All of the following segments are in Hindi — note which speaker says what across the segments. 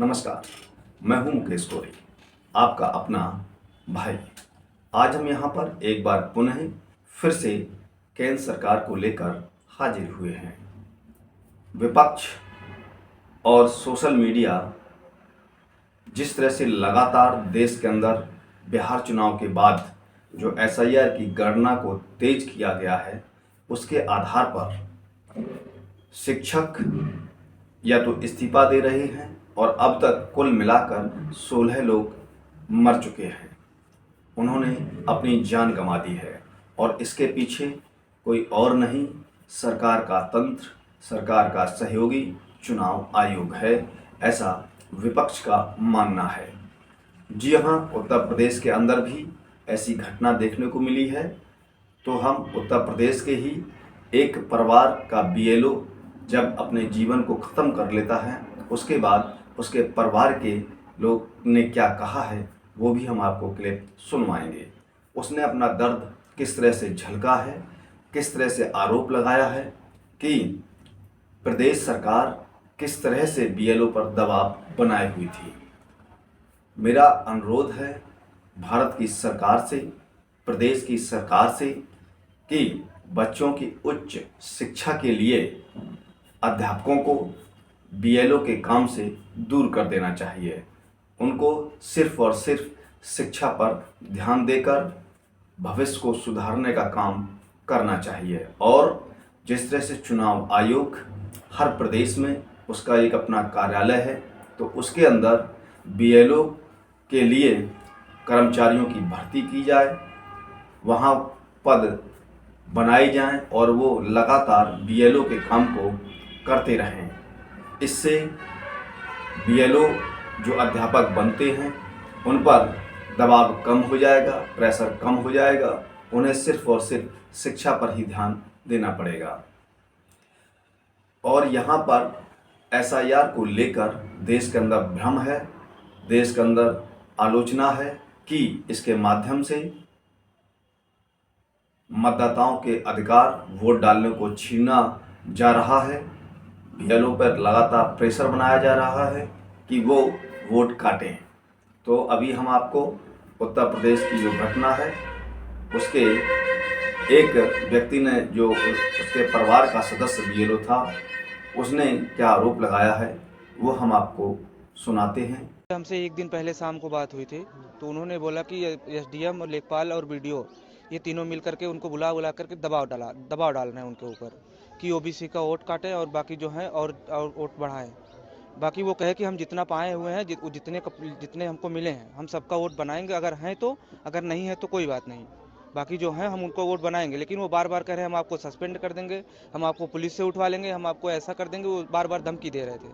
Speaker 1: नमस्कार, मैं हूं मुकेश कोरी, आपका अपना भाई। आज हम यहां पर एक बार पुनः फिर से केंद्र सरकार को लेकर हाजिर हुए हैं। विपक्ष और सोशल मीडिया जिस तरह से लगातार देश के अंदर बिहार चुनाव के बाद जो एसआईआर की गणना को तेज किया गया है, उसके आधार पर शिक्षक या तो इस्तीफा दे रहे हैं और अब तक कुल मिलाकर 16 लोग मर चुके हैं। उन्होंने अपनी जान गंवा दी है और इसके पीछे कोई और नहीं, सरकार का तंत्र, सरकार का सहयोगी चुनाव आयोग है, ऐसा विपक्ष का मानना है। जी हाँ, उत्तर प्रदेश के अंदर भी ऐसी घटना देखने को मिली है। तो हम उत्तर प्रदेश के ही एक परिवार का बीएलओ जब अपने जीवन को ख़त्म कर लेता है, उसके बाद उसके परिवार के लोग ने क्या कहा है वो भी हम आपको क्लिप सुनवाएंगे। उसने अपना दर्द किस तरह से झलका है, किस तरह से आरोप लगाया है कि प्रदेश सरकार किस तरह से बीएलओ पर दबाव बनाए हुई थी। मेरा अनुरोध है भारत की सरकार से, प्रदेश की सरकार से कि बच्चों की उच्च शिक्षा के लिए अध्यापकों को बीएलओ के काम से दूर कर देना चाहिए। उनको सिर्फ और सिर्फ शिक्षा पर ध्यान देकर भविष्य को सुधारने का काम करना चाहिए। और जिस तरह से चुनाव आयोग हर प्रदेश में उसका एक अपना कार्यालय है, तो उसके अंदर बीएलओ के लिए कर्मचारियों की भर्ती की जाए, वहाँ पद बनाए जाएं और वो लगातार बीएलओ के काम को करते रहें। इससे बीएलओ जो अध्यापक बनते हैं उन पर दबाव कम हो जाएगा, प्रेशर कम हो जाएगा, उन्हें सिर्फ और सिर्फ शिक्षा पर ही ध्यान देना पड़ेगा। और यहाँ पर एसआईआर को लेकर देश के अंदर भ्रम है, देश के अंदर आलोचना है कि इसके माध्यम से मतदाताओं के अधिकार वोट डालने को छीना जा रहा है। बीएलओ पर लगातार प्रेशर बनाया जा रहा है कि वो वोट काटें। तो अभी हम आपको उत्तर प्रदेश की जो घटना है, उसके एक व्यक्ति ने, जो उसके परिवार का सदस्य बीएलओ था, उसने क्या आरोप लगाया है वो हम आपको सुनाते हैं।
Speaker 2: हमसे एक दिन पहले शाम को बात हुई थी, तो उन्होंने बोला कि एसडीएम और लेखपाल और बीडीओ ये तीनों मिल करके उनको बुला करके दबाव डालना है उनके ऊपर कि ओबीसी का वोट काटे और बाकी जो है और वोट बढ़ाएं। बाकी वो कहे कि हम जितना पाए हुए हैं, जितने हमको मिले हैं, हम सबका वोट बनाएंगे, अगर हैं तो, अगर नहीं है तो कोई बात नहीं, बाकी जो है हम उनको वोट बनाएंगे। लेकिन वो बार बार कह रहे हैं हम आपको सस्पेंड कर देंगे, हम आपको पुलिस से उठवा लेंगे, हम आपको ऐसा कर देंगे। वो बार बार धमकी दे रहे थे।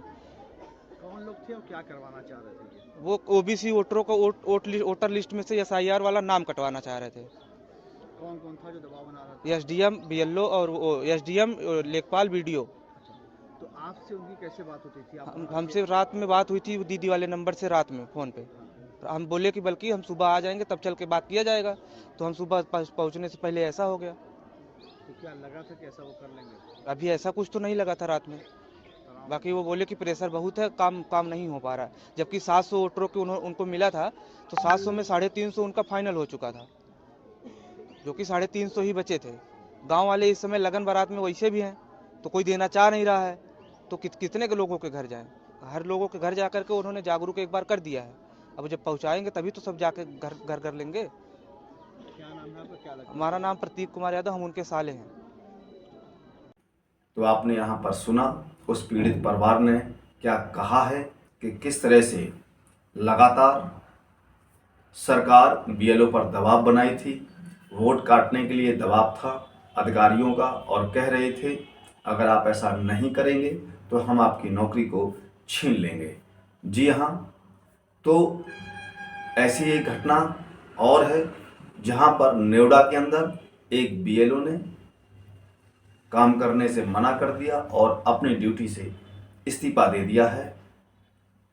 Speaker 3: कौन लोग थे और क्या करवाना चाह रहे थे?
Speaker 2: वो ओबीसी वोटरों को वोटर लिस्ट में से एसआईआर वाला नाम कटवाना चाह रहे थे।
Speaker 3: कौन कौन था जो दबाव बना रहा था?
Speaker 2: एसडीएम, बीएलओ और एसडीएम, लेखपाल, बीडीओ।
Speaker 3: तो आपसे उनकी कैसे बात होती थी?
Speaker 2: हमसे रात में बात हुई थी दीदी वाले नंबर से, रात में फ़ोन पे। हम बोले कि बल्कि हम सुबह आ जाएंगे, तब चल के बात किया जाएगा। तो हम सुबह पहुंचने से पहले ऐसा हो गया।
Speaker 3: तो क्या लगा था कि ऐसा वो कर लेंगे?
Speaker 2: अभी ऐसा कुछ तो नहीं लगा था रात में। बाकी वो बोले कि प्रेशर बहुत है, काम नहीं हो पा रहा है। जबकि 700 वोटरों के उनको मिला था, तो 700 में 350 उनका फाइनल हो चुका था, जो कि 350 ही बचे थे। गांव वाले इस समय लगन बारात में वैसे भी हैं, तो कोई देना चाह नहीं रहा है। तो कितने के लोगों के घर जाएं? हर लोगों के घर जा करके उन्होंने जागरूक एक बार कर दिया है। अब जब पहुंचाएंगे तभी तो सब जाके घर कर लेंगे।
Speaker 3: क्या नाम है आपका? क्या लगता है?
Speaker 2: हमारा नाम प्रतीक कुमार यादव, हम उनके साले हैं।
Speaker 1: तो आपने यहाँ पर सुना उस पीड़ित परिवार ने क्या कहा है कि किस तरह से लगातार सरकार बीएलओ पर दबाव बनाई थी, वोट काटने के लिए दबाव था अधिकारियों का, और कह रहे थे अगर आप ऐसा नहीं करेंगे तो हम आपकी नौकरी को छीन लेंगे। जी हाँ, तो ऐसी एक घटना और है जहाँ पर नेवडा के अंदर एक बीएलओ ने काम करने से मना कर दिया और अपनी ड्यूटी से इस्तीफा दे दिया है।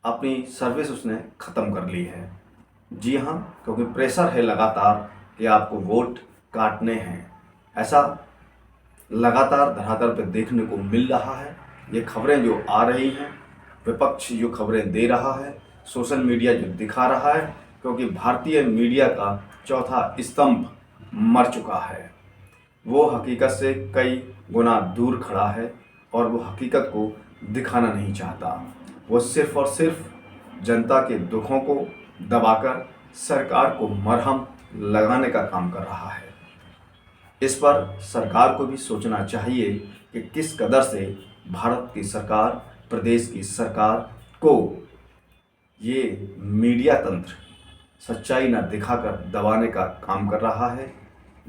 Speaker 1: अपनी सर्विस उसने ख़त्म कर ली है। जी हाँ, क्योंकि प्रेशर है लगातार कि आपको वोट काटने हैं। ऐसा लगातार धरातल पर देखने को मिल रहा है। ये खबरें जो आ रही हैं विपक्ष जो खबरें दे रहा है, सोशल मीडिया जो दिखा रहा है, क्योंकि भारतीय मीडिया का चौथा स्तंभ मर चुका है। वो हकीकत से कई गुना दूर खड़ा है और वो हकीकत को दिखाना नहीं चाहता। वो सिर्फ और सिर्फ जनता के दुखों को दबाकर सरकार को मरहम लगाने का काम कर रहा है। इस पर सरकार को भी सोचना चाहिए कि किस कदर से भारत की सरकार, प्रदेश की सरकार को ये मीडिया तंत्र सच्चाई न दिखाकर दबाने का काम कर रहा है,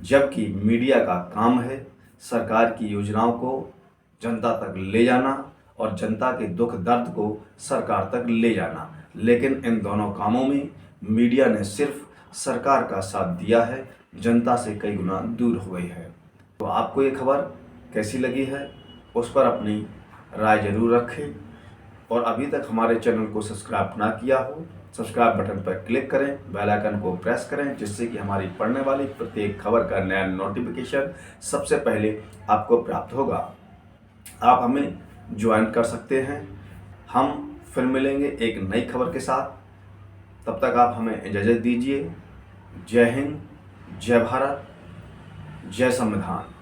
Speaker 1: जबकि मीडिया का काम है सरकार की योजनाओं को जनता तक ले जाना और जनता के दुख दर्द को सरकार तक ले जाना। लेकिन इन दोनों कामों में मीडिया ने सिर्फ सरकार का साथ दिया है, जनता से कई गुना दूर हो गई है। तो आपको ये खबर कैसी लगी है, उस पर अपनी राय जरूर रखें। और अभी तक हमारे चैनल को सब्सक्राइब ना किया हो, सब्सक्राइब बटन पर क्लिक करें, बेल आइकन को प्रेस करें, जिससे कि हमारी पढ़ने वाली प्रत्येक खबर का नया नोटिफिकेशन सबसे पहले आपको प्राप्त होगा। आप हमें ज्वाइन कर सकते हैं। हम फिर मिलेंगे एक नई खबर के साथ। तब तक आप हमें इजाज़त दीजिए। जय हिंद, जय भारत, जय संविधान।